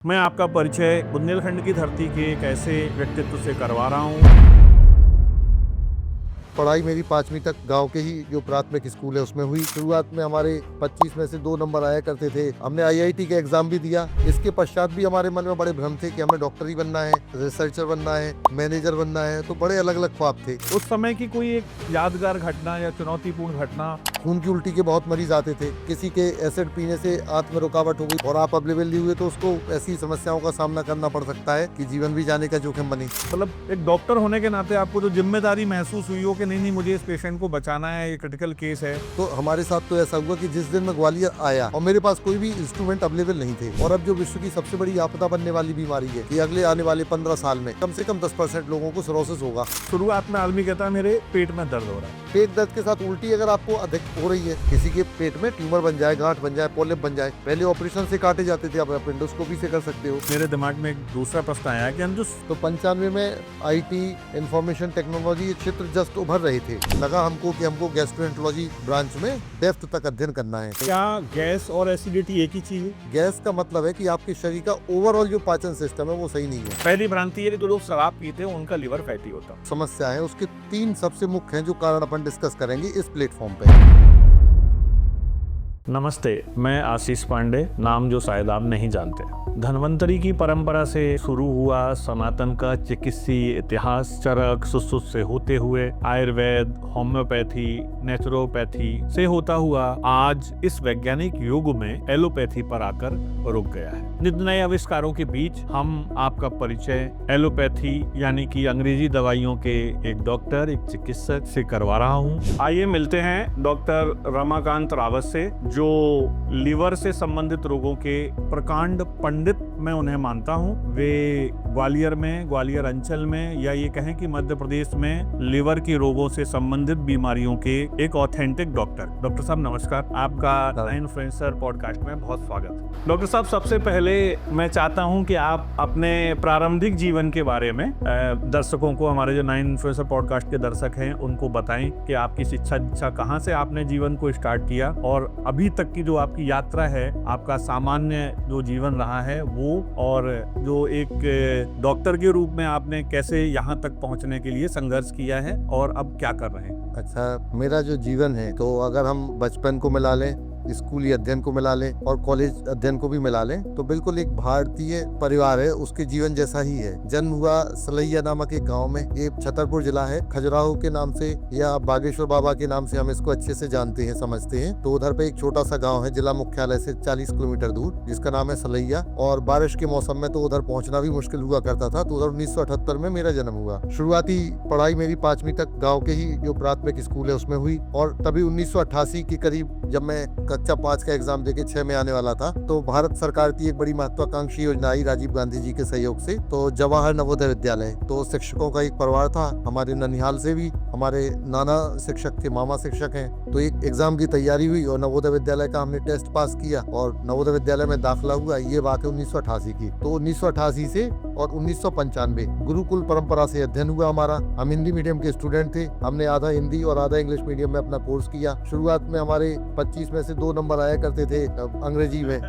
मैं आपका परिचय बुंदेलखंड की धरती के एक ऐसे व्यक्तित्व से करवा रहा हूँ। पढ़ाई मेरी 5वीं तक गांव के ही जो प्राथमिक स्कूल है उसमें हुई। शुरुआत में हमारे 25 में से 2 नंबर आया करते थे। हमने आईआईटी का एग्जाम भी दिया। इसके पश्चात भी हमारे मन में बड़े भ्रम थे कि हमें डॉक्टर ही बनना है, रिसर्चर बनना है, मैनेजर बनना है। तो बड़े अलग अलग ख्वाब थे। उस समय की कोई एक यादगार घटना या चुनौतीपूर्ण घटना? खून की उल्टी के बहुत मरीज आते थे। किसी के एसिड पीने से आंत में रुकावट हो गई और आप अवेलेबल नहीं हुए तो उसको ऐसी समस्याओं का सामना करना पड़ सकता है कि जीवन भी जाने का जोखिम बने। मतलब एक डॉक्टर होने के नाते आपको जो जिम्मेदारी महसूस हुई हो कि नहीं मुझे इस पेशेंट को बचाना है, ये क्रिटिकल केस है। तो हमारे साथ तो ऐसा हुआ कि जिस दिन मैं ग्वालियर आया और मेरे पास कोई भी इंस्ट्रूमेंट अवेलेबल नहीं थे, और अब जो विश्व की सबसे बड़ी आपदा बनने वाली बीमारी है कि अगले आने वाले 15 साल में कम से कम 10% लोगों को सिरोसिस होगा। शुरुआत में आदमी कहता है मेरे पेट में दर्द हो रहा है। पेट दर्द के साथ उल्टी अगर आपको अधिक हो रही है, किसी के पेट में ट्यूमर बन जाए, गांठ बन जाए, पॉलिप बन जाए, पहले ऑपरेशन से काटे जाते थे, अब एपेंडोस्कोपी से कर सकते हो। मेरे दिमाग में एक दूसरा प्रश्न आया कि अंजुस तो 95 में आईटी इंफॉर्मेशन टेक्नोलॉजी ये क्षेत्र जस्ट उभर रहे थे। लगा हमको कि हमको गैस्ट्रोएंटरोलॉजी ब्रांच में डेप्थ तक अध्ययन करना है। क्या गैस और एसिडिटी एक ही चीज है? गैस का मतलब है कि आपके शरीर का ओवरऑल जो पाचन सिस्टम है वो सही नहीं है। पहली भ्रांति है कि जो लोग शराब पीते हैं उनका लिवर फैटी होता है। समस्या है उसके 3 सबसे मुख्य हैं जो कारण अपन डिस्कस करेंगे इस प्लेटफॉर्म पे। नमस्ते, मैं आशीष पांडे, नाम जो शायद आप नहीं जानते। धन्वंतरी की परंपरा से शुरू हुआ सनातन का चिकित्सीय इतिहास चरक सुश्रुत से होते हुए आयुर्वेद, होम्योपैथी, नेचुरोपैथी से होता हुआ आज इस वैज्ञानिक युग में एलोपैथी पर आकर रुक गया है। नित नए आविष्कारों के बीच हम आपका परिचय एलोपैथी यानी कि अंग्रेजी दवाइयों के एक डॉक्टर, एक चिकित्सक से करवा रहा हूँ। आइए मिलते हैं डॉक्टर रमाकांत रावत से, जो लीवर से संबंधित रोगों के प्रकांड पंडित मैं उन्हें मानता हूं। वे ग्वालियर अंचल में या ये कहें कि मध्य प्रदेश में लीवर के रोगों से संबंधित बीमारियों के एक ऑथेंटिक डॉक्टर साहब नमस्कार। आपका इन्फ्लुएंसर पॉडकास्ट में बहुत स्वागत। डॉक्टर साहब, सबसे पहले मैं चाहता हूं कि आप अपने प्रारंभिक जीवन के बारे में दर्शकों को, हमारे जो 9 इन्फ्लुएंसर पॉडकास्ट के दर्शक हैं, उनको बताएं कि आपकी शिक्षा कहाँ से आपने जीवन को स्टार्ट किया और अभी तक की जो आपकी यात्रा है, आपका सामान्य जो जीवन रहा है वो, और जो एक डॉक्टर के रूप में आपने कैसे यहाँ तक पहुँचने के लिए संघर्ष किया है और अब क्या कर रहे हैं। अच्छा, मेरा जो जीवन है, तो अगर हम बचपन को मिला लें, स्कूली अध्ययन को मिला लें और कॉलेज अध्ययन को भी मिला लें, तो बिल्कुल एक भारतीय परिवार है उसके जीवन जैसा ही है। जन्म हुआ सलैया नामक एक गांव में। ये छतरपुर जिला है, खजुराहो के नाम से या बागेश्वर बाबा के नाम से हम इसको अच्छे से जानते हैं, समझते हैं। तो उधर पे एक छोटा सा गांव है जिला मुख्यालय से 40 किलोमीटर दूर, जिसका नाम है सलैया। और बारिश के मौसम में तो उधर पहुंचना भी मुश्किल हुआ करता था। तो उधर 1978 में मेरा जन्म हुआ। शुरुआती पढ़ाई मेरी 5वीं तक गाँव के ही जो प्राथमिक स्कूल है उसमें हुई, और तभी 1988 के करीब जब मैं कक्षा 5 का एग्जाम देके 6 में आने वाला था, तो भारत सरकार की एक बड़ी महत्वाकांक्षी योजना आई राजीव गांधी जी के सहयोग से, तो जवाहर नवोदय विद्यालय। तो शिक्षकों का एक परिवार था, हमारे ननिहाल से भी हमारे नाना शिक्षक थे, मामा शिक्षक हैं। तो एक एग्जाम की तैयारी हुई और नवोदय विद्यालय का हमने टेस्ट पास किया और नवोदय विद्यालय में दाखिला हुआ। ये बात है 1988 की। तो 1988 से और 1995 गुरुकुल परंपरा से अध्ययन हुआ हमारा। हम हिंदी मीडियम के स्टूडेंट थे। हमने आधा हिंदी और आधा इंग्लिश मीडियम में अपना कोर्स किया। शुरुआत में हमारे 25 में से 2 नंबर आया करते थे अंग्रेजी में,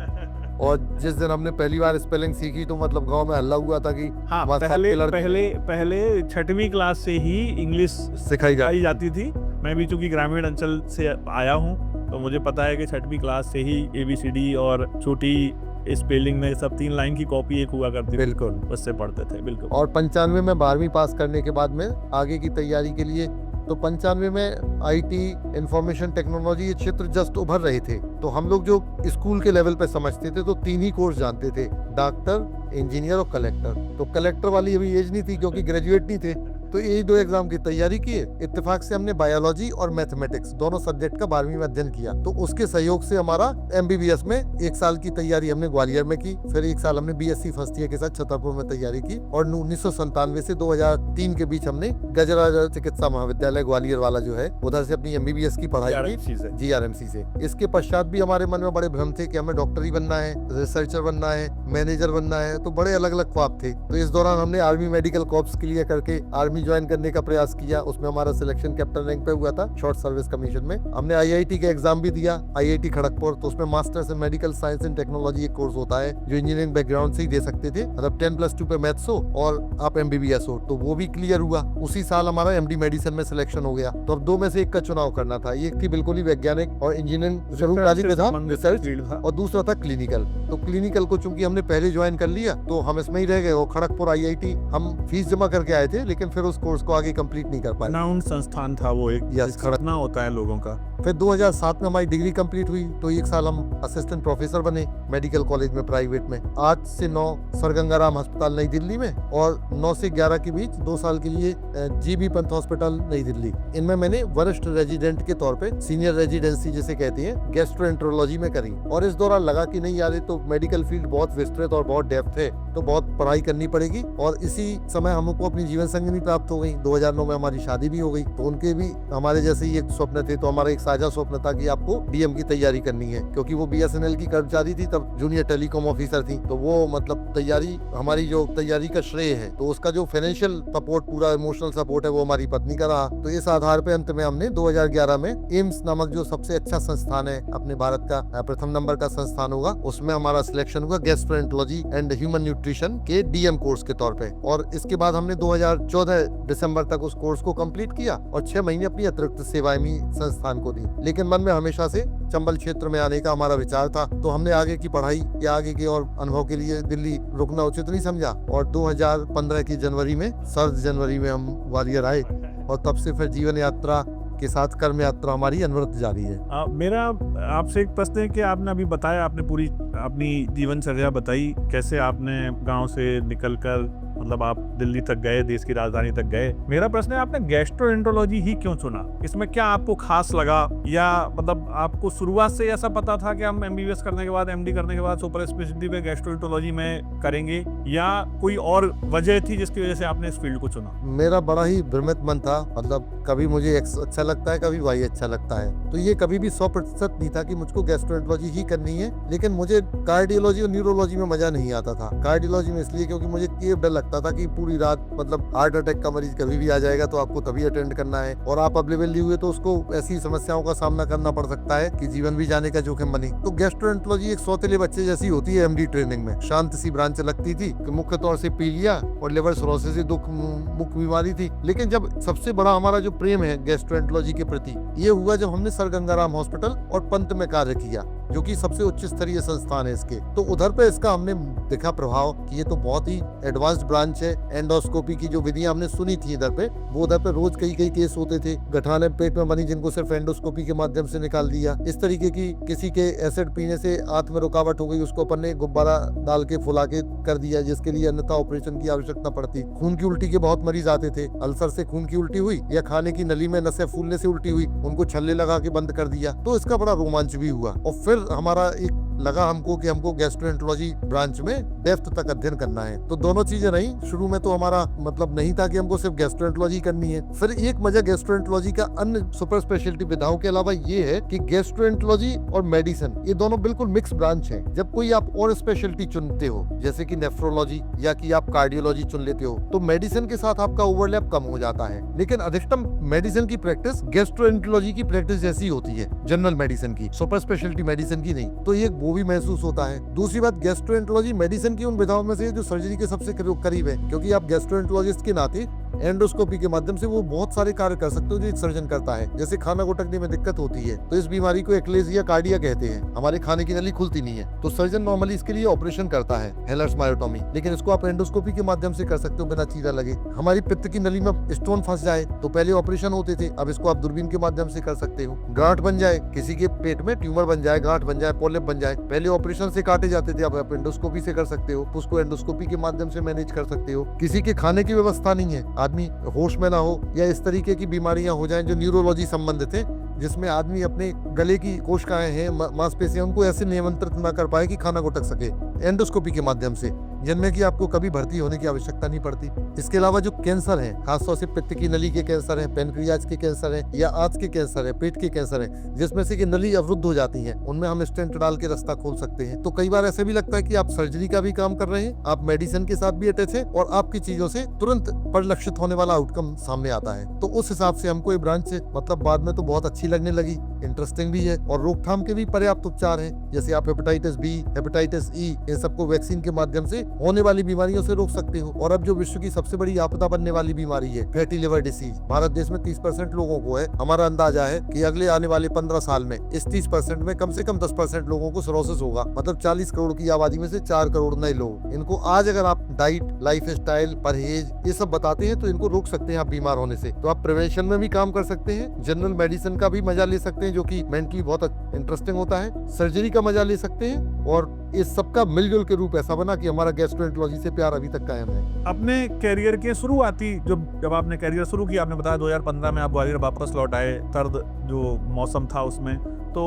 और जिस दिन हमने पहली बार स्पेलिंग सीखी तो मतलब गांव में हल्ला हुआ था कि हाँ, पहले 6वीं क्लास से ही इंग्लिश सिखाई जाती थी। मैं भी चूंकि ग्रामीण अंचल से आया हूँ, तो मुझे पता है कि 6वीं क्लास से ही ABCD और छोटी स्पेलिंग में सब 3 लाइन की कॉपी एक हुआ करती थी, बिल्कुल उससे पढ़ते थे। बिल्कुल। और 95 में 12वीं पास करने के बाद में आगे की तैयारी के लिए, तो 95 में आईटी इंफॉर्मेशन टेक्नोलॉजी ये क्षेत्र जस्ट उभर रहे थे। तो हम लोग जो स्कूल के लेवल पे समझते थे तो 3 ही कोर्स जानते थे, डॉक्टर, इंजीनियर और कलेक्टर। तो कलेक्टर वाली अभी एज नहीं थी क्योंकि ग्रेजुएट नहीं थे। तो यही 2 एग्जाम की तैयारी की। इत्तेफाक से हमने बायोलॉजी और मैथमेटिक्स दोनों सब्जेक्ट का 12वीं में अध्ययन किया। तो उसके सहयोग से हमारा MBBS में 1 साल की तैयारी हमने ग्वालियर में की। फिर 1 साल हमने BSc फर्स्ट ईयर के साथ छतरपुर में तैयारी की, और 1997 से 2003 के बीच हमने गजराज चिकित्सा महाविद्यालय ग्वालियर वाला जो है उधर से अपनी MBBS की पढ़ाई की, GRMC से। इसके पश्चात भी हमारे मन में बड़े भ्रम थे कि हमें डॉक्टर ही बनना है, रिसर्चर बनना है, मैनेजर बनना है। तो बड़े अलग अलग ख्वाब थे। तो इस दौरान हमने आर्मी मेडिकल कॉर्प्स क्लियर करके आर्मी आर्मी ज्वाइन करने का प्रयास किया, उसमें हमारा सिलेक्शन कैप्टन रैंक पे हुआ था शॉर्ट सर्विस कमीशन में। हमने आईआईटी का एग्जाम भी दिया, आईआईटी खड़गपुर, तो उसमें masters in medical science and technology एक कोर्स होता है जो इंजीनियरिंग बैकग्राउंड से ही दे सकते थे, मतलब 10+2 पे मैथ्स हो और आप एमबीबीएस हो, तो वो भी क्लियर हुआ। उसी साल हमारा एमडी मेडिसिन में सिलेक्शन हो गया। तो अब 2 में से एक का चुनाव करना था, एक थी बिल्कुल ही वैज्ञानिक और इंजीनियरिंग शुरुआती में था रिसर्च, और दूसरा था क्लिनिकल। तो क्लिनिकल को चूंकि हमने पहले ज्वाइन कर लिया तो हम इसमें ही रह गए। वो खड़गपुर आईआईटी हम फीस जमा करके आए थे, लेकिन फिर उस कोर्स को आगे कंप्लीट नहीं कर पाए। अनाउंस संस्थान था वो एक, यस, खड़कना होता है लोगों का। फिर 2007 में हमारी डिग्री कंप्लीट हुई तो एक साल हम असिस्टेंट प्रोफेसर बने मेडिकल कॉलेज में प्राइवेट में। 8 से 9 सर गंगाराम अस्पताल नई दिल्ली में, और 9 से 11 के बीच 2 साल के लिए जीबी पंत हॉस्पिटल नई दिल्ली। इनमें मैंने वरिष्ठ रेजिडेंट के तौर पे सीनियर रेजिडेंसी जिसे कहते हैं गैस्ट्रोएंटरोलॉजी में करी। और इस दौरान लगा कि नहीं यार, ये तो मेडिकल फील्ड बहुत विस्तृत और बहुत डेप्थ है, तो बहुत पढ़ाई करनी पड़ेगी। और इसी समय हमको अपनी जीवन संगिनी प्राप्त हो गई। 2009 में हमारी शादी भी हो गई। तो उनके भी हमारे जैसे ही एक स्वप्न थे, तो हमारा एक साझा स्वप्न था कि आपको डीएम की तैयारी करनी है, क्योंकि वो बीएसएनएल की कर्मचारी थी, तब जूनियर टेलीकॉम ऑफिसर थी। तो वो मतलब तैयारी, हमारी जो तैयारी का श्रेय है, तो उसका जो फाइनेंशियल सपोर्ट, पूरा इमोशनल सपोर्ट है, वो हमारी पत्नी का रहा। तो इस आधार पे अंत में हमने 2011 में एम्स नामक जो सबसे अच्छा संस्थान है अपने भारत का, प्रथम नंबर का संस्थान होगा, उसमें हमारा सिलेक्शन हुआ गैस्ट्रोएंटरोलॉजी एंड ह्यूमन न्यूट्रिशन के डीएम कोर्स के तौर पे। और इसके बाद हमने 2014 दिसंबर तक उस कोर्स को कंप्लीट किया और 6 महीने अपनी अतिरिक्त सेवाएं भी संस्थान को दी। लेकिन मन में हमेशा से चंबल क्षेत्र में आने का हमारा विचार था, तो हमने आगे की पढ़ाई या आगे के और अनुभव के लिए दिल्ली रुकना उचित नहीं समझा। और 2015 की जनवरी में, सर्द जनवरी में हम ग्वालियर आए, और तब से फिर जीवन यात्रा के साथ कर्म यात्रा हमारी अनवरत जारी है। मेरा आपसे एक प्रश्न है कि आपने अभी बताया, आपने पूरी अपनी जीवनचर्या बताई, कैसे आपने गांव से निकलकर मतलब आप दिल्ली तक गए, देश की राजधानी तक गए। मेरा प्रश्न है, आपने गैस्ट्रोएंटरोलॉजी ही क्यों चुना? इसमें क्या आपको खास लगा, या मतलब आपको शुरुआत से ऐसा पता था कि हम एमबीबीएस करने के बाद, एमडी करने के बाद सुपर स्पेशलिटी में गैस्ट्रोएंटरोलॉजी में करेंगे, या कोई और वजह थी जिसकी वजह से आपने इस फील्ड को चुना? मेरा बड़ा ही भ्रमित मन था, मतलब कभी मुझे अच्छा लगता है, कभी वाई अच्छा लगता है। तो ये कभी भी 100% नहीं था कि मुझको गैस्ट्रोएंटरोलॉजी ही करनी है। लेकिन मुझे कार्डियोलॉजी और न्यूरोलॉजी में मजा नहीं आता था। कार्डियोलॉजी में इसलिए क्योंकि मुझे ये डर लगता था कि पूरी रात, मतलब हार्ट अटैक का मरीज कभी भी आ जाएगा, तो आपको तभी अटेंड करना है, और आप अवेलेबल हुए तो उसको ऐसी समस्याओं का सामना करना पड़ सकता है कि जीवन भी जाने का जोखिम बने। तो गैस्ट्रोएंटरोलॉजी एक सौतेले बच्चे जैसी होती है एमडी ट्रेनिंग में, शांत सी ब्रांच लगती थी कि मुख्य तौर से पीलिया और लिवर सिरोसिस मुख्य बीमारी थी। लेकिन जब सबसे बड़ा हमारा जो प्रेम है गैस्ट्रोएंटरोलॉजी के प्रति, ये हुआ जब हमने सर गंगाराम हॉस्पिटल और पंत में कार्य किया, जो कि सबसे उच्च स्तरीय संस्थान है इसके। तो उधर पे इसका हमने देखा प्रभाव कि ये तो बहुत ही एडवांस्ड ब्रांच है। एंडोस्कोपी की जो विधियां हमने सुनी थी इधर पे, वो उधर पे रोज कई केस होते थे, गठाने पेट में बनी जिनको सिर्फ एंडोस्कोपी के माध्यम से निकाल दिया। इस तरीके की किसी के एसिड पीने से आंत में रुकावट हो गई, उसको अपन ने गुब्बारा डाल के फुला के कर दिया, जिसके लिए अन्यथा ऑपरेशन की आवश्यकता पड़ती। खून की उल्टी के बहुत मरीज आते थे, अल्सर से खून की उल्टी हुई या खाने की नली में नसें फूलने से उल्टी हुई, उनको छल्ले लगा के बंद कर दिया। तो इसका बड़ा रोमांच भी हुआ, और फिर हमारा एक लगा हमको कि हमको गैस्ट्रोएंटरोलॉजी ब्रांच में डेप्थ तक अध्ययन करना है। तो दोनों चीजें रही। शुरू में तो हमारा मतलब नहीं था कि हमको सिर्फ गैस्ट्रोएंटरोलॉजी करनी है। फिर एक मजा गैस्ट्रोएंटरोलॉजी का अन्य सुपर स्पेशलिटी विधाओं के अलावा ये है कि गैस्ट्रोएंटरोलॉजी और मेडिसिन, ये दोनों बिल्कुल मिक्स ब्रांच है। जब कोई आप और स्पेशलिटी चुनते हो, जैसे कि नेफ्रोलॉजी या कि आप कार्डियोलॉजी चुन लेते हो, तो मेडिसिन के साथ आपका ओवरलैप कम हो जाता है। लेकिन अधिकतम मेडिसिन की प्रैक्टिस गैस्ट्रोएंटरोलॉजी की प्रैक्टिस जैसी होती है, जनरल मेडिसिन की, सुपर स्पेशलिटी मेडिसिन की नहीं। तो ये वो भी महसूस होता है। दूसरी बात, गैस्ट्रोएंटरोलॉजी मेडिसिन की उन विधाओं में से जो सर्जरी के सबसे करीब है, क्योंकि आप गैस्ट्रोएंटरोलॉजिस्ट के नाते एंडोस्कोपी के माध्यम से वो बहुत सारे कार्य कर सकते हो जो एक सर्जन करता है। जैसे खाना घुटकने में दिक्कत होती है, तो इस बीमारी को एक्लेजिया कार्डिया कहते हैं। हमारे खाने की नली खुलती नहीं है, तो सर्जन नॉर्मली इसके लिए ऑपरेशन करता है, हेलर्स मायोटोमी, लेकिन इसको आप एंडोस्कोपी के माध्यम से कर सकते हो बिना चीरा लगे। हमारी पित्त की नली में स्टोन फंस जाए तो पहले ऑपरेशन होते थे, अब इसको आप दूरबीन के माध्यम से कर सकते हो। गांठ बन जाए, किसी के पेट में ट्यूमर बन जाए, गांठ बन जाए, पॉलिप बन जाए, पहले ऑपरेशन से काटे जाते थे, अब आप एंडोस्कोपी से कर सकते हो, उसको एंडोस्कोपी के माध्यम से मैनेज कर सकते हो। किसी के खाने की व्यवस्था नहीं है, आदमी होश में ना हो, या इस तरीके की बीमारियां हो जाएं जो न्यूरोलॉजी संबंधित है, जिसमें आदमी अपने गले की कोशिकाएं हैं, मांसपेशियां, उनको ऐसे नियंत्रित ना कर पाए कि खाना घुटक सके, एंडोस्कोपी के माध्यम से जिनमें कि आपको कभी भर्ती होने की आवश्यकता नहीं पड़ती। इसके अलावा जो कैंसर है, खासतौर से पित्त की नली के कैंसर है, पेनक्रियाज के कैंसर है या आंत के कैंसर है, पेट के कैंसर है, जिसमें से कि नली अवरुद्ध हो जाती है, उनमें हम स्टेंट डाल के रास्ता खोल सकते हैं। तो कई बार ऐसे भी लगता है कि आप सर्जरी का भी काम कर रहे हैं, आप मेडिसिन के साथ भी अटैच है और आपकी चीजों से तुरंत परिलक्षित होने वाला आउटकम सामने आता है। तो उस हिसाब से हमको ये ब्रांच मतलब बाद में तो बहुत अच्छी लगने लगी, इंटरेस्टिंग भी है और रोकथाम के भी पर्याप्त उपचार हैं। जैसे आप हेपेटाइटिस बी, हेपेटाइटिस ई, इन सबको वैक्सीन के माध्यम से होने वाली बीमारियों से रोक सकते हो। और अब जो विश्व की सबसे बड़ी आपदा बनने वाली बीमारी है, फैटी लिवर डिसीज, भारत देश में 30% लोगों को है। हमारा अंदाजा है कि अगले आने वाले 15 साल में इस 30% में कम से कम 10% लोगों को सिरोसिस होगा। मतलब 40 करोड़ की आबादी में से 4 करोड़ नए लोग। इनको आज अगर आप डाइट, लाइफ स्टाइल, परहेज ये सब बताते हैं तो इनको रोक सकते हैं आप बीमार होने से। तो आप प्रिवेंशन में भी काम कर सकते हैं, जनरल मेडिसिन का भी मजा ले सकते हैं जो कि मेंटली बहुत इंटरेस्टिंग होता है, सर्जरी का मजा ले सकते हैं और इस सबका मिलजुल के रूप ऐसा बना कि हमारा गैस्ट्रोएंटरोलॉजी से प्यार अभी तक कायम है। अपने कैरियर के शुरुआती जब आपने कैरियर शुरू किया, आपने बताया 2015 में आप ग्वालियर वापस लौट आए, सर्द जो मौसम था उसमें, तो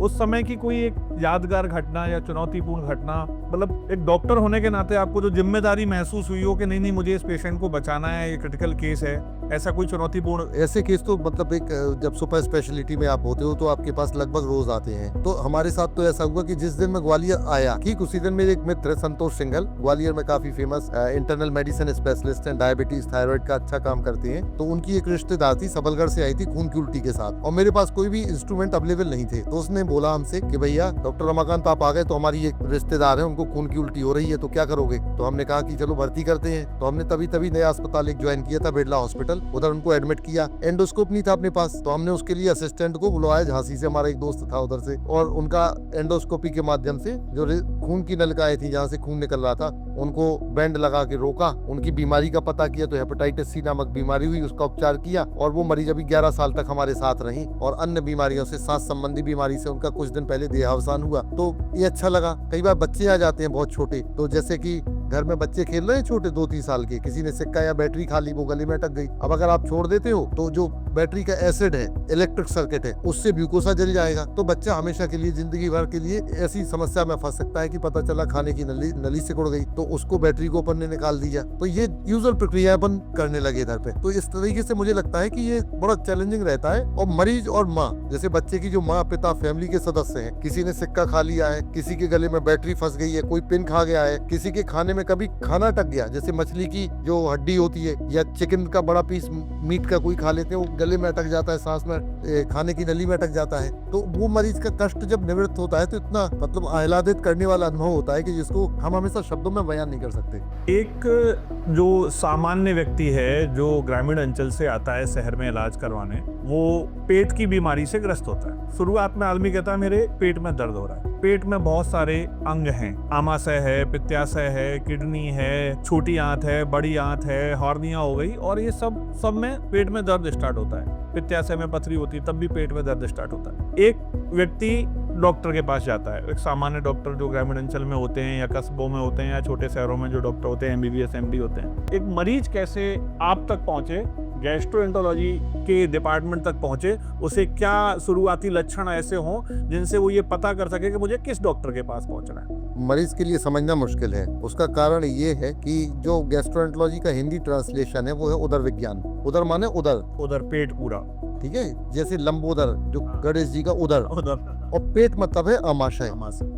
उस समय की कोई एक यादगार घटना या चुनौतीपूर्ण घटना, मतलब एक डॉक्टर होने के नाते आपको जो जिम्मेदारी महसूस हुई हो कि नहीं मुझे इस पेशेंट को बचाना है, ये क्रिटिकल केस है, ऐसा कोई चुनौतीपूर्ण? ऐसे केस तो मतलब एक जब सुपर स्पेशलिटी में आप होते हो तो आपके पास लगभग रोज आते हैं। तो हमारे साथ तो ऐसा हुआ कि जिस दिन मैं ग्वालियर आया, ठीक उसी दिन मेरे एक मित्र संतोष सिंघल, ग्वालियर में काफी फेमस इंटरनल मेडिसिन स्पेशलिस्ट हैं, डायबिटीज थायराइड का अच्छा काम करते हैं। तो उनकी एक रिश्तेदार थी, सबलगढ़ से आई थी खून की उल्टी के साथ, और मेरे पास कोई भी इंस्ट्रूमेंट अवेलेबल नहीं थे। तो उसने बोला हमसे कि भैया डॉक्टर रमाकांत आप आ गए, तो हमारी एक रिश्तेदार है, उनको खून की उल्टी हो रही है, तो क्या करोगे? तो हमने कहा कि चलो भर्ती करते हैं। तो हमने तभी नया अस्पताल एक ज्वाइन किया था, बिरला हॉस्पिटल, उधर उनको एडमिट किया। एंडोस्कोप नहीं था अपने पास, तो हमने उसके लिए असिस्टेंट को बुलवाया, झांसी से हमारा एक दोस्त था उधर से, और उनका एंडोस्कोपी के माध्यम से जो खून की नलिकाएं थी जहाँ से खून निकल रहा था उनको बैंड लगा के रोका, उनकी बीमारी का पता किया, तो हेपेटाइटिस सी नामक बीमारी हुई, उसका उपचार किया और वो मरीज अभी 11 साल तक हमारे साथ रही। और अन्य बीमारियों से, सांस संबंधी बीमारी से उनका कुछ दिन पहले देहावसान हुआ। तो ये अच्छा लगा। कई बार बच्चे आ जाते हैं बहुत छोटे, तो जैसे कि घर में बच्चे खेल रहे हैं छोटे 2-3 साल के, किसी ने सिक्का या बैटरी खा ली, वो गले में अटक गई। अब अगर आप छोड़ देते हो तो जो बैटरी का एसिड है, इलेक्ट्रिक सर्किट है, उससे म्यूकोसा जल जाएगा, तो बच्चा हमेशा के लिए, जिंदगी भर के लिए ऐसी समस्या में फंस सकता है कि पता चला खाने की नली सिकुड़ गई, तो उसको बैटरी को अपन ने निकाल दिया। तो ये यूजुअल प्रक्रिया अपन करने लगे इधर पे। तो इस तरीके से मुझे लगता है कि ये बड़ा चैलेंजिंग रहता है। और मरीज और माँ, जैसे बच्चे की जो माँ पिता फैमिली के सदस्य हैं, किसी ने सिक्का खा लिया है, किसी के गले में बैटरी फंस गई है, कोई पिन खा गया है, किसी के खाने में कभी खाना अटक गया, जैसे मछली की जो हड्डी होती है या चिकन का बड़ा पीस मीट का कोई खा लेते हैं, वो गले में अटक जाता है, सांस में, खाने की नली में अटक जाता है। तो वो मरीज का कष्ट जब निवृत्त होता है तो इतना मतलब आह्लादित करने वाला अनुभव होता है कि जिसको हम हमेशा शब्दों में बयान नहीं कर सकते। एक जो सामान्य व्यक्ति है जो ग्रामीण अंचल से आता है शहर में इलाज करवाने, वो पेट की बीमारी से ग्रस्त होता है। शुरुआत में आदमी कहता है मेरे पेट में दर्द हो रहा है। पेट में बहुत सारे अंग हैं, आमाशय है, पित्ताशय है, किडनी है, छोटी आंत है, बड़ी आंत है, हॉर्निया हो गई, और ये सब में पेट में दर्द स्टार्ट होता है। पित्ताशय में पथरी होती है, तब भी पेट में दर्द स्टार्ट होता है। एक व्यक्ति डॉक्टर के पास जाता है, एक सामान्य डॉक्टर जो ग्रामीण अंचल में होते हैं या कस्बों में होते हैं या छोटे शहरों में जो डॉक्टर होते हैं, MBBS MD होते हैं। एक मरीज कैसे आप तक पहुंचे, गैस्ट्रोएंटरोलॉजी के डिपार्टमेंट तक पहुंचे, उसे क्या शुरुआती लक्षण ऐसे हों जिनसे वो ये पता कर सके कि मुझे किस डॉक्टर के पास पहुंचना है? मरीज के लिए समझना मुश्किल है। उसका कारण ये है कि जो गैस्ट्रोएंटरोलॉजी का हिंदी ट्रांसलेशन है वो है उदर विज्ञान। उदर माने उदर पेट पूरा, ठीक है, जैसे लंबोदर जो गणेश जी का उदर, उधर और पेट मतलब है आमाशय,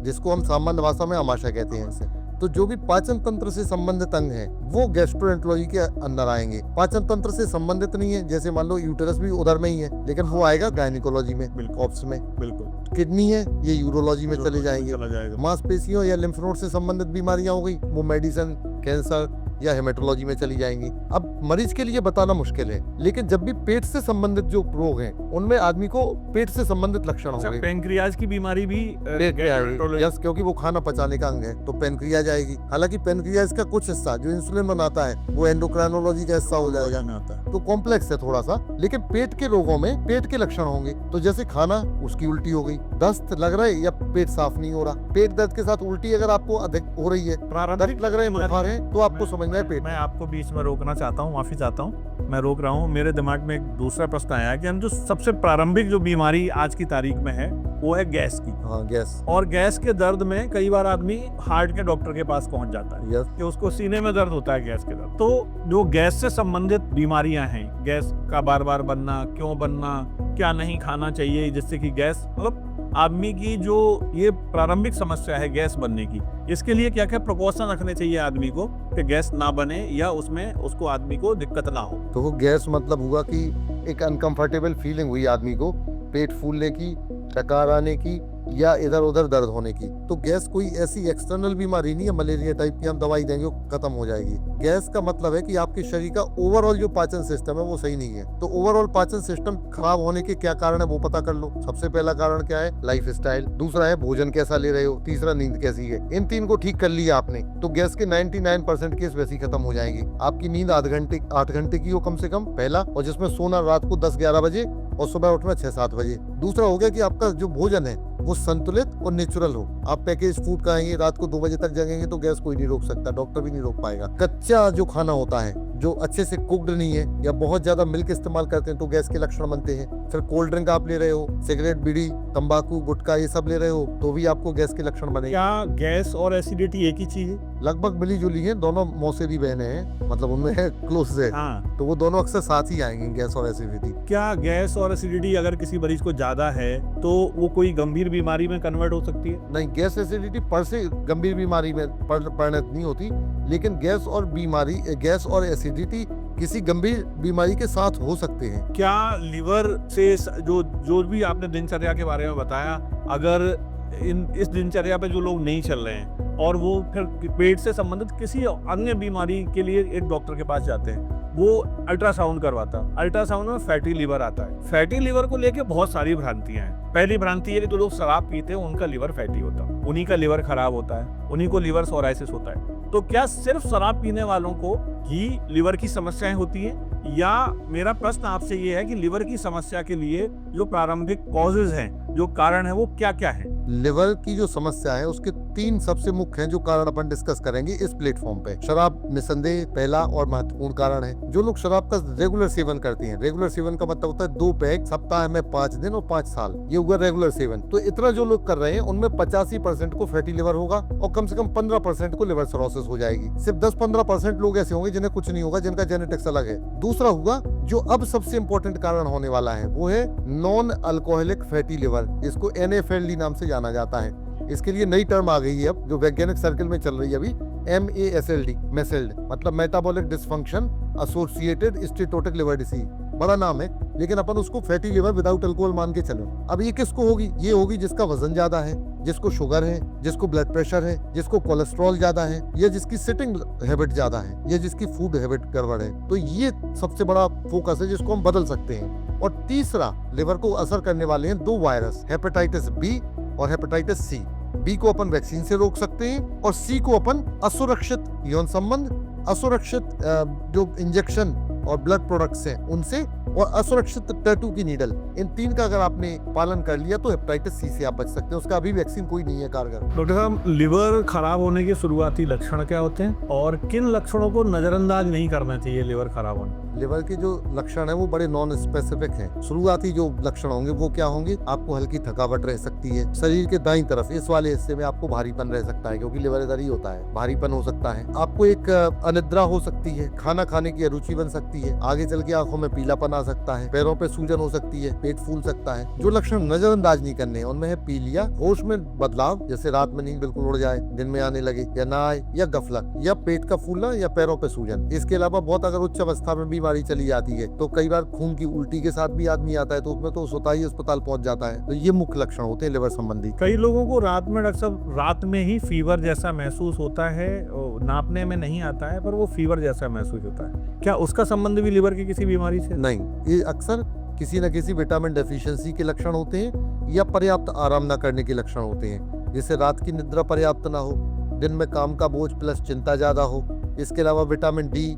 जिसको हम सामान्य भाषा में आमाशय कहते हैं इसे। तो जो भी पाचन तंत्र से संबंधित अंग है वो गैस्ट्रोएंटरोलॉजी के अंदर आएंगे। पाचन तंत्र से संबंधित नहीं है, जैसे मान लो यूटेरस भी उधर में ही है, लेकिन वो आएगा गायनिकोलॉजी में, ऑप्स में। बिल्कुल। किडनी है, ये यूरोलॉजी में चले जाएंगे। चला जाएगा। मांसपेशियों या लिम्फ नोड से संबंधित बीमारियां हो गई, वो मेडिसिन, कैंसर या हेमेटोलॉजी में चली जाएंगी। अब मरीज के लिए बताना मुश्किल है, लेकिन जब भी पेट से संबंधित जो रोग हैं उनमें आदमी को पेट से संबंधित लक्षण होंगे। पेनक्रियाज की बीमारी भी यस, क्योंकि वो खाना पचाने का अंग है, तो पेनक्रियाज आएगी। हालांकि पेनक्रियाज का कुछ हिस्सा जो इंसुलिन बनाता है वो एंडोक्राइनोलॉजी का हिस्सा हो जाएगा, तो कॉम्प्लेक्स है थोड़ा सा। लेकिन पेट के रोगों में पेट के लक्षण होंगे, तो जैसे खाना, उसकी उल्टी हो गई, दस्त लग रहा है या पेट साफ नहीं हो रहा। पेट दर्द के साथ उल्टी अगर आपको अधिक हो रही है, प्रारंभिक लग रहे हैं, बुखार है, तो आपको समझना है पेट। मैं आपको बीच में रोकना चाहता हूँ, माफी चाहता हूँ, मैं रोक रहा हूँ। मेरे दिमाग में एक दूसरा प्रश्न आया कि हम जो सबसे प्रारंभिक जो बीमारी आज की तारीख में है वो है गैस की। हाँ, गैस। और गैस के दर्द में कई बार आदमी हार्ट के डॉक्टर के पास पहुंच जाता है यस। कि उसको सीने में दर्द होता है गैस के दर्द। तो जो गैस से संबंधित बीमारियां हैं, गैस का बार बार बनना, क्यों बनना, क्या नहीं खाना चाहिए जिससे कि गैस, मतलब आदमी की जो ये प्रारंभिक समस्या है गैस बनने की, इसके लिए क्या क्या प्रिकॉशन रखने चाहिए आदमी को कि गैस ना बने या उसमें उसको आदमी को दिक्कत ना हो। तो वो गैस मतलब हुआ कि एक अनकंफर्टेबल फीलिंग हुई आदमी को, पेट फूलने की, डकार आने की या इधर उधर दर्द होने की। तो गैस कोई ऐसी एक्सटर्नल बीमारी नहीं है मलेरिया टाइप की हम दवाई देंगे वो खत्म हो जाएगी। गैस का मतलब है कि आपके शरीर का ओवरऑल जो पाचन सिस्टम है वो सही नहीं है। तो ओवरऑल पाचन सिस्टम खराब होने के क्या कारण है वो पता कर लो। सबसे पहला कारण क्या है? Life style. दूसरा है भोजन कैसा ले रहे हो। तीसरा नींद कैसी है। इन तीन को ठीक कर लिया आपने तो गैस के 99% केस वैसे ही खत्म हो जाएंगी। आपकी नींद 8 घंटे की हो कम से कम, पहला, और जिसमें सोना रात को 10-11 बजे और सुबह उठना 6-7 बजे। दूसरा हो गया कि आपका जो भोजन है वो संतुलित और नेचुरल हो। आप पैकेज फूड खाएंगे, रात को 2 बजे तक जगेंगे तो गैस कोई नहीं रोक सकता, डॉक्टर भी नहीं रोक पाएगा। कच्चा जो खाना होता है जो अच्छे से कुक्ड नहीं है या बहुत ज्यादा मिल्क इस्तेमाल करते हैं तो गैस के लक्षण बनते हैं। फिर कोल्ड ड्रिंक आप ले रहे हो, सिगरेट, बीड़ी, तंबाकू, गुटखा ये सब ले रहे हो तो भी आपको गैस के लक्षण बनेंगे। क्या गैस और एसिडिटी एक ही चीज है? लगभग मिली जुली है, दोनों मौसेरी बहनें हैं, मतलब उनमें है क्लोज है। हाँ। तो वो दोनों अक्सर साथ ही आएंगे, गैस और एसिडिटी। क्या गैस और एसिडिटी अगर किसी मरीज को ज्यादा है तो वो कोई गंभीर बीमारी में कन्वर्ट हो सकती है? नहीं, गैस एसिडिटी पर से गंभीर बीमारी में परिणत नहीं होती, लेकिन गैस और एसिडिटी किसी गंभीर बीमारी के साथ हो सकते हैं। क्या लिवर से जो भी आपने दिनचर्या के बारे में बताया, अगर इस दिनचर्या पे जो लोग नहीं चल रहे हैं और वो फिर पेट से संबंधित किसी अन्य बीमारी के लिए एक डॉक्टर के पास जाते हैं, वो अल्ट्रासाउंड करवाता, अल्ट्रासाउंड में फैटी लिवर आता है। फैटी लिवर को लेके बहुत सारी भ्रांतियां हैं। पहली भ्रांति है कि जो लोग शराब पीते हैं उनका लिवर फैटी होता है, उन्हीं का लिवर खराब होता है, उन्हीं को लिवर सोराइसिस होता है। तो क्या सिर्फ शराब पीने वालों को ही लिवर की समस्याएं होती हैं? या मेरा प्रश्न आपसे ये है कि लिवर की समस्या के लिए जो प्रारंभिक कॉजेज हैं, जो कारण है, वो क्या क्या है? लिवर की जो समस्या है उसके 3 सबसे मुख्य हैं जो कारण अपन डिस्कस करेंगे इस प्लेटफॉर्म पे। शराब निसंदेह पहला और महत्वपूर्ण कारण है। जो लोग शराब का रेगुलर सेवन करते हैं, रेगुलर सेवन का मतलब होता है 2 पैक सप्ताह में 5 दिन और 5 साल, ये हुआ रेगुलर सेवन। तो इतना जो लोग कर रहे हैं उनमें 85% को फैटी लिवर होगा और कम से कम 15% को लिवर सिरोसिस हो जाएगी। सिर्फ 10-15% लोग ऐसे होंगे जिन्हें कुछ नहीं होगा, जिनका जेनेटिक्स अलग है। दूसरा होगा जो अब सबसे इंपॉर्टेंट कारण होने वाला है, वो है नॉन अल्कोहलिक फैटी लिवर, जिसको NAFLD नाम से जाना जाता है। इसके लिए नई टर्म आ गई है अब जो वैज्ञानिक सर्कल में चल रही है अभी, MASLD, मतलब metabolic dysfunction associated steatotic liver disease. बड़ा नाम है लेकिन अपन उसको फैटी लिवर विदाउट अल्कोहल मान के चलो। अब ये किसको होगी? ये होगी जिसका वजन ज्यादा है, जिसको शुगर है, जिसको ब्लड प्रेशर है, जिसको कोलेस्ट्रॉल ज्यादा है, या जिसकी सिटिंग हैबिट ज्यादा है, या जिसकी फूड हैबिट गड़बड़ है। तो ये सबसे बड़ा फोकस है जिसको हम बदल सकते हैं। और तीसरा, लिवर को असर करने वाले हैं 2 वायरस, हेपेटाइटिस बी और हेपेटाइटिस सी। बी को अपन वैक्सीन से रोक सकते हैं और सी को अपन असुरक्षित यौन संबंध, असुरक्षित जो इंजेक्शन और ब्लड प्रोडक्ट्स हैं उनसे, और असुरक्षित टैटू की नीडल, इन 3 का अगर आपने पालन कर लिया तो हेपेटाइटिस सी से आप बच सकते हैं। उसका अभी वैक्सीन कोई नहीं है कारगर। डॉक्टर साहब, लिवर खराब होने के शुरुआती लक्षण क्या होते हैं और किन लक्षणों को नजरअंदाज नहीं करना चाहिए लिवर खराब होने? लिवर के जो लक्षण है वो बड़े नॉन स्पेसिफिक हैं। शुरुआती जो लक्षण होंगे वो क्या होंगे? आपको हल्की थकावट रह सकती है, शरीर के दाईं तरफ इस वाले हिस्से में आपको भारीपन रह सकता है क्योंकि लिवर इधर ही होता है, भारीपन हो सकता है। आपको एक अनिद्रा हो सकती है, खाना खाने की अरुचि बन सकती है, आगे चल के आंखों में पीलापन आ सकता है, पैरों पे सूजन हो सकती है, पेट फूल सकता है। जो लक्षण नजरअंदाज नहीं करने उनमें है पीलिया, होश में बदलाव, जैसे रात में नींद बिल्कुल उड़ जाए, दिन में आने लगे या ना आए, या गफलत, या पेट का फूलना, या पैरों पे सूजन। इसके अलावा बहुत अगर उच्च अवस्था में बीमारी चली जाती है तो कई बार खून की उल्टी के साथ भी आदमी आता है तो उसमें तो स्वतः ही अस्पताल पहुंच जाता है। तो ये मुख्य लक्षण होते हैं लिवर संबंधी। कई लोगों को रात में, डॉक्टर साहब, रात में ही फीवर जैसा महसूस होता है, नापने में नहीं आता है पर वो फीवर जैसा महसूस होता है। क्या उसका संबंध भी लिवर की किसी बीमारी से? नहीं, ये अक्सर किसी न किसी विटामिन डेफिशिएंसी के लक्षण होते हैं या पर्याप्त आराम न करने के लक्षण होते हैं, जैसे रात की निद्रा पर्याप्त ना हो, दिन में काम का बोझ प्लस चिंता ज्यादा हो। इसके अलावा विटामिन D,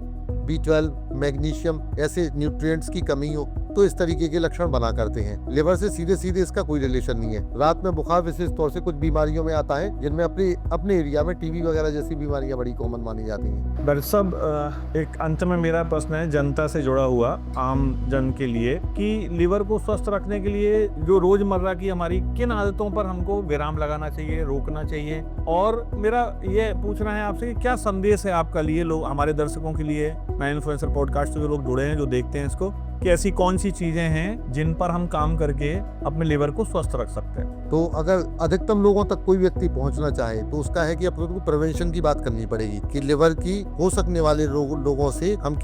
B12, मैग्नीशियम ऐसे न्यूट्रिएंट्स की कमी हो, तो इस तरीके के लक्षण बना करते हैं। लिवर से सीधे सीधे इसका कोई रिलेशन नहीं है। रात में बुखार विशेष तौर से कुछ बीमारियों में आता है, जिनमें अपने एरिया में टीबी वगैरह जैसी बीमारियां बड़ी कॉमन मानी जाती हैं। डॉक्टर साहब, एक अंत में मेरा प्रश्न है जनता से जुड़ा हुआ, आम जन के लिए, कि लिवर को स्वस्थ रखने के लिए जो रोजमर्रा की हमारी किन आदतों पर हमको विराम लगाना चाहिए, रोकना चाहिए, और मेरा ये पूछना है आपसे कि क्या संदेश है आपका लिए लोग, हमारे दर्शकों के लिए, मैं इन्फ्लुएंसर पॉडकास्ट से जो लोग जुड़े हैं, जो देखते हैं इसको, कि ऐसी कौन सी चीजें हैं जिन पर हम काम करके अपने लिवर को स्वस्थ रख सकते हैं? तो अगर अधिकतम लोगों तक कोई व्यक्ति पहुंचना चाहे तो उसका है कि अपने को प्रिवेंशन की बात करनी पड़ेगी कि लिवर की हो सकने वाले रोगों से हम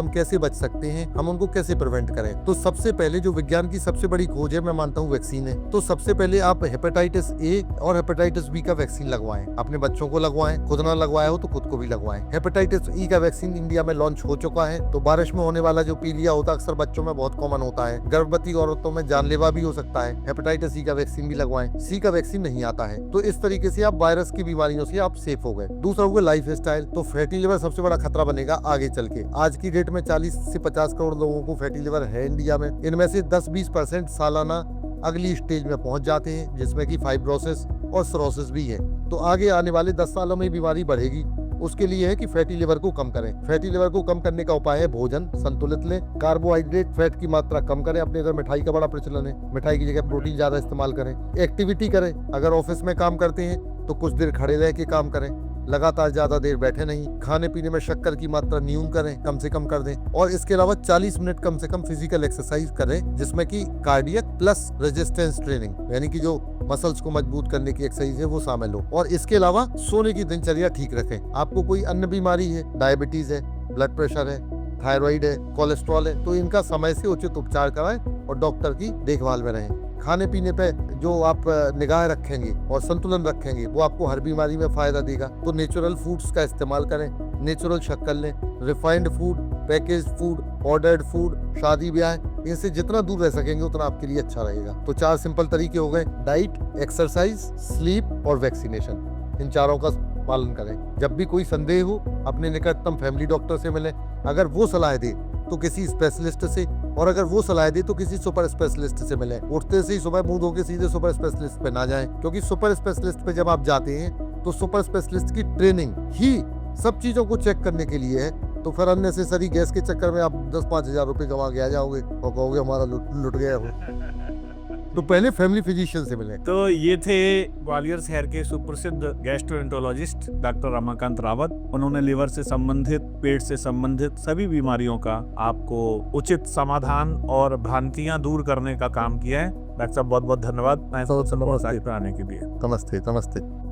कैसे बच सकते हैं, हम उनको कैसे प्रिवेंट करें। तो सबसे पहले जो विज्ञान की सबसे बड़ी खोज है, मैं मानता हूँ वैक्सीन है। तो सबसे पहले आप हेपेटाइटिस ए और हेपेटाइटिस बी का वैक्सीन लगवाएं, अपने बच्चों को लगवाएं, खुद ना लगवाया हो तो खुद को भी लगवाएं। हेपेटाइटिस ई का वैक्सीन इंडिया में लॉन्च हो चुका है। तो बारिश में होने वाला जो पीलिया होता है अक्सर बच्चों में बहुत कॉमन होता है, गर्भवती औरतों में जानलेवा भी हो सकता है। हेपेटाइटिस सी का वैक्सीन भी लगवाएं। सी का वैक्सीन नहीं आता है, तो इस तरीके से आप वायरस की बीमारियों से आप सेफ हो गए। दूसरा हो गया लाइफ स्टाइल। तो फैटी लिवर सबसे बड़ा खतरा बनेगा आगे चल के। आज की डेट में 40 से 50 करोड़ लोगों को फैटी लिवर है इंडिया में। इनमें से 10-20% सालाना अगली स्टेज में पहुंच जाते हैं, जिसमें कि फाइब्रोसिस और सिरोसिस भी है। तो आगे आने वाले 10 सालों में बीमारी बढ़ेगी। उसके लिए है कि फैटी लिवर को कम करें। फैटी लिवर को कम करने का उपाय है भोजन संतुलित लें, कार्बोहाइड्रेट फैट की मात्रा कम करें। अपने अगर मिठाई का बड़ा प्रचलन है, मिठाई की जगह प्रोटीन ज्यादा इस्तेमाल करें। एक्टिविटी करें, अगर ऑफिस में काम करते हैं तो कुछ देर खड़े रह के काम करें, लगातार ज्यादा देर बैठे नहीं। खाने पीने में शक्कर की मात्रा न्यून करें, कम से कम कर दें। और इसके अलावा 40 मिनट कम से कम फिजिकल एक्सरसाइज करें, जिसमें कि कार्डियक प्लस रेजिस्टेंस ट्रेनिंग, यानी कि जो मसल्स को मजबूत करने की एक्सरसाइज है वो शामिल हो। और इसके अलावा सोने की दिनचर्या ठीक रखें। आपको कोई अन्य बीमारी है, डायबिटीज है, ब्लड प्रेशर है, थायराइड है, कोलेस्ट्रॉल है, तो इनका समय से उचित उपचार कराएं और डॉक्टर की देखभाल में रहें। खाने पीने पे जो आप निगाह रखेंगे और संतुलन रखेंगे वो आपको हर बीमारी में फायदा देगा। तो नेचुरल फूड्स का इस्तेमाल करें, नेचुरल शक्कर लें, refined food, package food, ordered food, शादी ब्याह, इनसे जितना दूर रह सकेंगे उतना आपके लिए अच्छा रहेगा। तो 4 सिंपल तरीके हो गए: डाइट, एक्सरसाइज, स्लीप और वैक्सीनेशन। इन चारों का पालन करें। जब भी कोई संदेह हो अपने निकटतम फैमिली डॉक्टर से मिलें। अगर वो सलाह दे तो किसी स्पेशलिस्ट से, और अगर वो सलाह दे तो किसी सुपर स्पेशलिस्ट से मिलें। उठते से ही सुबह मुंह धो के सीधे सुपर स्पेशलिस्ट पे ना जाएं, क्योंकि सुपर स्पेशलिस्ट पे जब आप जाते हैं तो सुपर स्पेशलिस्ट की ट्रेनिंग ही सब चीजों को चेक करने के लिए है। तो फिर अननेसेसरी गैस के चक्कर में आप 10-5 हजार रुपए गंवा के आ जाओगे और कहोगे हमारा लुट गया हो। तो पहले फैमिली फिजिशियन से मिले। तो ये थे ग्वालियर शहर के सुप्रसिद्ध गैस्ट्रोएंटरोलॉजिस्ट डॉक्टर रमाकांत रावत। उन्होंने लिवर से संबंधित, पेट से संबंधित सभी बीमारियों का आपको उचित समाधान और भ्रांतियां दूर करने का काम किया है। डॉक्टर साहब बहुत बहुत धन्यवाद आने के लिए। नमस्ते।